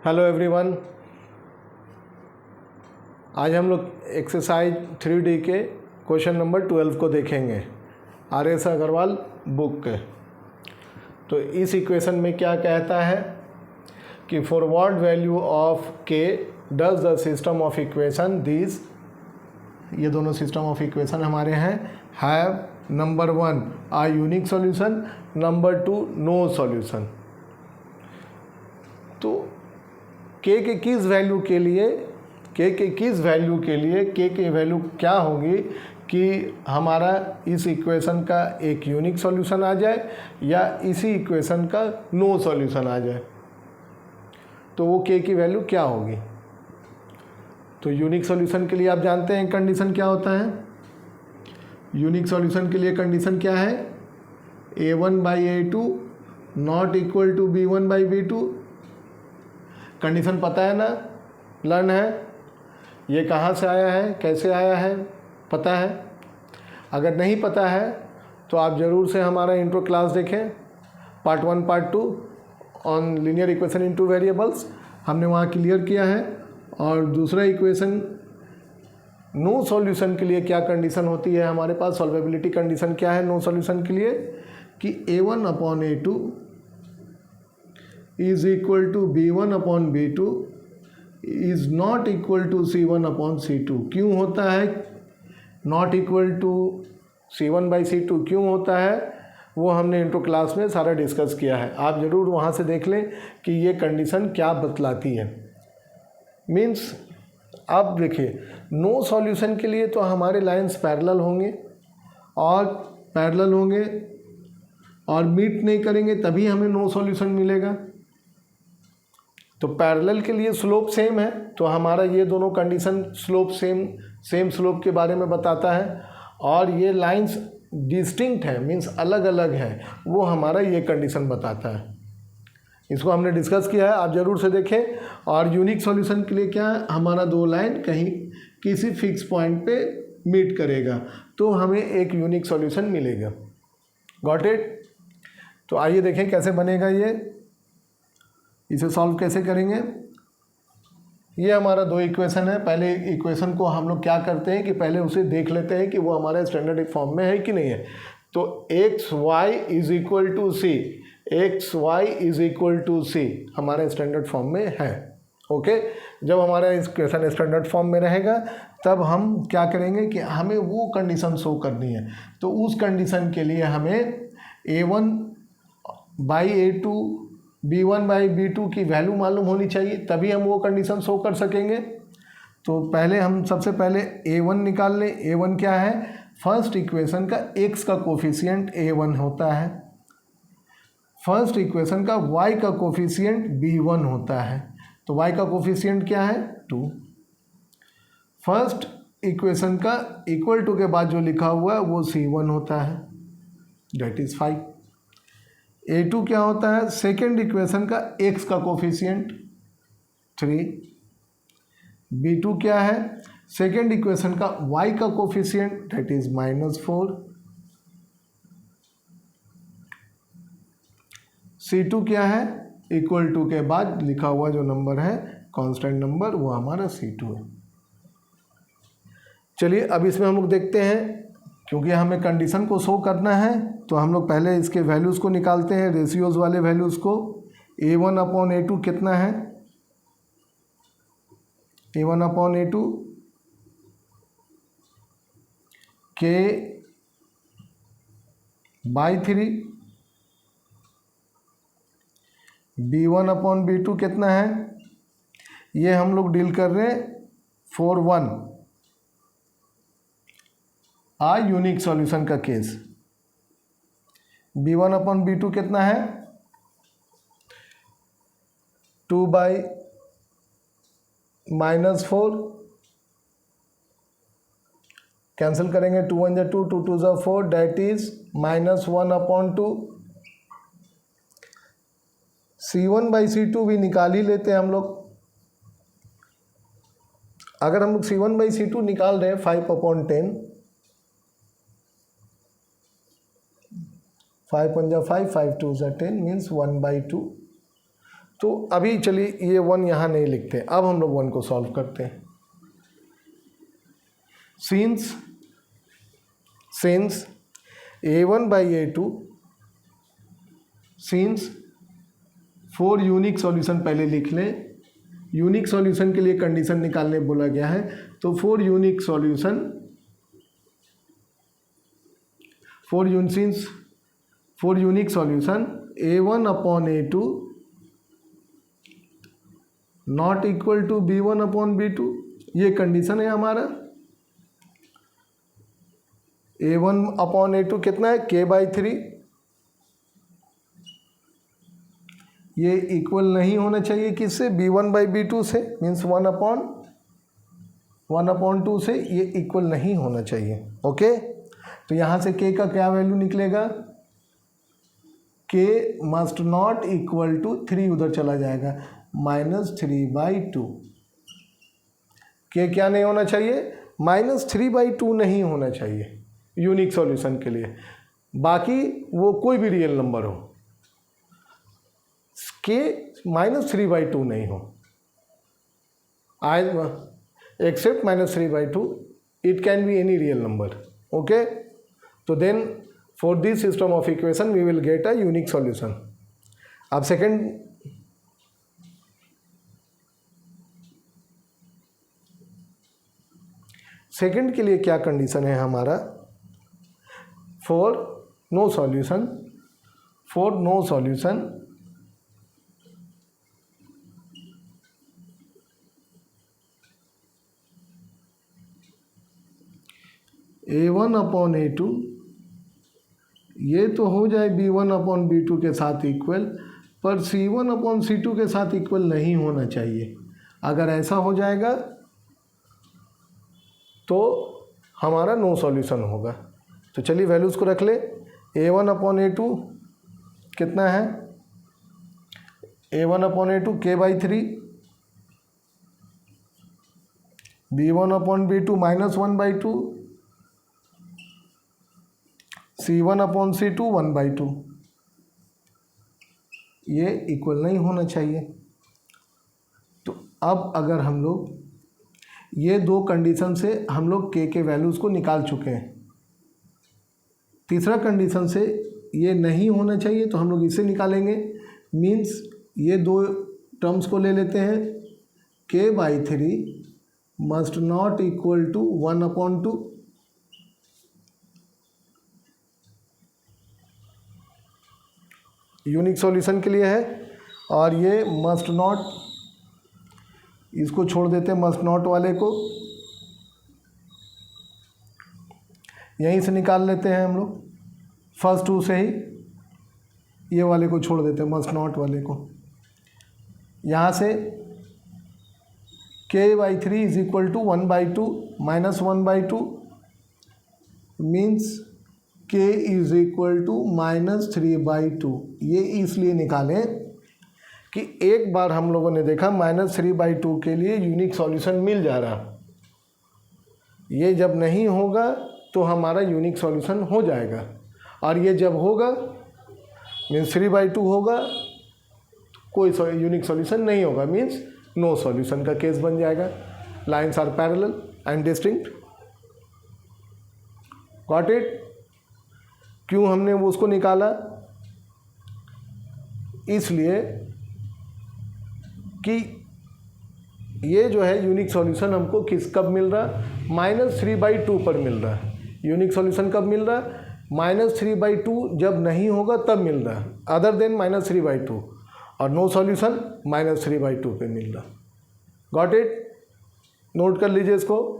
Hello everyone, आज हम लोग एक्सरसाइज 3D के क्वेश्चन नंबर 12 को देखेंगे RS अग्रवाल बुक के। तो इस इक्वेशन में क्या कहता है कि for what value of k does the system of equation this, ये दोनों सिस्टम ऑफ इक्वेशन हमारे हैं, have number 1 a unique solution, number 2 no solution. तो k के किस वैल्यू के लिए k की वैल्यू क्या होगी कि हमारा इस इक्वेशन का एक यूनिक सॉल्यूशन आ जाए या इसी इक्वेशन का नो सॉल्यूशन आ जाए, तो वो k की वैल्यू क्या होगी। तो यूनिक सॉल्यूशन के लिए आप जानते हैं कंडीशन क्या होता है। यूनिक सॉल्यूशन के लिए कंडीशन क्या है, a1/a2 not equal to b1/b2। Condition पता है ना, लर्न है। ये कहाँ से आया है, कैसे आया है, पता है। अगर नहीं पता है तो आप ज़रूर से हमारा इंट्रो क्लास देखें, part 1 part 2 on linear equation in two variables, हमने वहाँ क्लियर किया है। और दूसरा इक्वेशन नो सॉल्यूशन के लिए क्या कंडीशन होती है हमारे पास, सॉल्वेबिलिटी कंडीशन क्या है नो सॉल्यूशन के लिए कि a1/a2 is equal to b1/b2 is not equal to c1/c2। क्यों होता है नॉट इक्वल टू c1/c2, क्यों होता है, वो हमने इंट्रो क्लास में सारा डिस्कस किया है। आप ज़रूर वहाँ से देख लें कि ये कंडीशन क्या बतलाती है। मीन्स अब देखिए, नो सॉल्यूशन के लिए तो हमारे लाइंस पैरेलल होंगे और मीट नहीं करेंगे तभी हमें नो सॉल्यूशन मिलेगा। तो पैरेलल के लिए स्लोप सेम है, तो हमारा ये दोनों कंडीशन स्लोप सेम स्लोप के बारे में बताता है। और ये लाइंस डिस्टिंक्ट है, मीन्स अलग अलग है, वो हमारा ये कंडीशन बताता है। इसको हमने डिस्कस किया है, आप ज़रूर से देखें। और यूनिक सॉल्यूशन के लिए क्या है, हमारा दो लाइन कहीं किसी फिक्स पॉइंट पे मीट करेगा तो हमें एक यूनिक सॉल्यूशन मिलेगा। Got it. तो आइए देखें कैसे बनेगा ये, इसे सॉल्व कैसे करेंगे। ये हमारा दो इक्वेशन है। पहले इक्वेशन को हम लोग क्या करते हैं कि पहले उसे देख लेते हैं कि वो हमारे स्टैंडर्ड फॉर्म में है कि नहीं है। तो xy इज इक्वल टू सी हमारे स्टैंडर्ड फॉर्म में है। ओके, जब हमारा इक्वेशन स्टैंडर्ड फॉर्म में रहेगा तब हम क्या करेंगे कि हमें वो कंडीशन शो करनी है। तो उस कंडीशन के लिए हमें a1/a2 b1/b2 की वैल्यू मालूम होनी चाहिए, तभी हम वो कंडीशन शो कर सकेंगे। तो पहले हम सबसे पहले a1 निकाल लें। a1 क्या है, फर्स्ट इक्वेशन का x का कोफिशिएंट a1 होता है, फर्स्ट इक्वेशन का y का कोफिशिएंट b1 होता है। तो y का कोफिशिएंट क्या है 2। फर्स्ट इक्वेशन का इक्वल टू के बाद जो लिखा हुआ है वो c1 होता है, डेट इज 5। a2 क्या होता है, सेकेंड इक्वेशन का x का कोफिशिएंट 3। b2 क्या है, सेकेंड इक्वेशन का y का कोफिशिएंट डेट इज -4। c2 क्या है, इक्वल टू के बाद लिखा हुआ जो नंबर है कांस्टेंट नंबर, वो हमारा c2 है। चलिए अब इसमें हम लोग देखते हैं, क्योंकि हमें कंडीशन को शो करना है तो हम लोग पहले इसके वैल्यूज़ को निकालते हैं, रेशियोज़ वाले वैल्यूज़ को। a1/a2 कितना है, a1/a2 k/3, b1/b2 कितना है, ये हम लोग डील कर रहे हैं 4/1 आ यूनिक सॉल्यूशन का केस। b1/b2 कितना है 2/-4, कैंसिल करेंगे, 2 1 2 2 2 4, डेट इज -1/2। c1/c2 भी निकाल ही लेते हैं हम लोग। अगर हम लोग c1/c2 निकाल रहे हैं 5/10, 5 1 5, 5 2 10 मीन्स 1/2। तो अभी चलिए ये 1 यहाँ नहीं लिखते, अब हम लोग 1 को सॉल्व करते हैं। Since a1 by a2, since 4 unique solution पहले लिख लें। यूनिक सॉल्यूशन के लिए कंडीशन निकालने बोला गया है, तो 4 unique solution, 4 unique solution a1 upon a2 not equal to b1 upon b2, ये कंडीशन है हमारा। a1 upon a2 कितना है, k/3, ये इक्वल नहीं होना चाहिए किससे, b1/b2 से, मीन्स 1/2 से ये इक्वल नहीं होना चाहिए। ओके, तो यहाँ से k का क्या वैल्यू निकलेगा, k must not equal to 3 उधर चला जाएगा, -3/2। k क्या नहीं होना चाहिए, -3/2 नहीं होना चाहिए यूनिक सॉल्यूशन के लिए, बाकी वो कोई भी रियल नंबर हो, k -3/2 नहीं हो, except -3/2 it can be any real number. Okay, तो then for this system of equation we will get a unique solution. अब सेकंड के लिए क्या कंडीशन है हमारा, for no solution a1 upon a2, ये तो हो जाए b1 upon b2 के साथ इक्वल, पर c1 upon c2 के साथ इक्वल नहीं होना चाहिए। अगर ऐसा हो जाएगा तो हमारा नो सॉल्यूशन होगा। तो चलिए वैल्यूज़ को रख ले, a1 upon a2 कितना है, a1 upon a2 k/3, b1 upon b2 -1/2, c1 upon c2 1/2, ये इक्वल नहीं होना चाहिए। तो अब अगर हम लोग ये दो कंडीशन से हम लोग k के वैल्यूज़ को निकाल चुके हैं, तीसरा कंडीशन से ये नहीं होना चाहिए तो हम लोग इसे निकालेंगे, मीन्स ये दो टर्म्स को ले लेते हैं, k/3 must not equal to 1/2, unique solution के लिए है, और ये मस्ट नॉट, इसको छोड़ देते हैं मस्ट नॉट वाले को, यहीं से निकाल लेते हैं हम लोग, फर्स्ट 2 से ही ये वाले को छोड़ देते हैं मस्ट नॉट वाले को। यहाँ से k/3 is equal to 1/2 -1/2, means k is equal to -3/2। ये इसलिए निकालें कि एक बार हम लोगों ने देखा -3/2 के लिए यूनिक सॉल्यूशन मिल जा रहा, ये जब नहीं होगा तो हमारा यूनिक सॉल्यूशन हो जाएगा, और ये जब होगा मीन्स 3/2 होगा तो कोई यूनिक सॉल्यूशन नहीं होगा, मीन्स नो सॉल्यूशन का केस बन जाएगा। Lines are parallel and distinct, got it. क्यों हमने वो उसको निकाला, इसलिए कि ये जो है यूनिक सॉल्यूशन हमको कब मिल रहा, -3/2 पर मिल रहा है। यूनिक सॉल्यूशन कब मिल रहा, -3/2 जब नहीं होगा तब मिल रहा है, अदर देन -3/2, और नो सॉल्यूशन -3/2 पे मिल रहा। गॉट इट, नोट कर लीजिए इसको।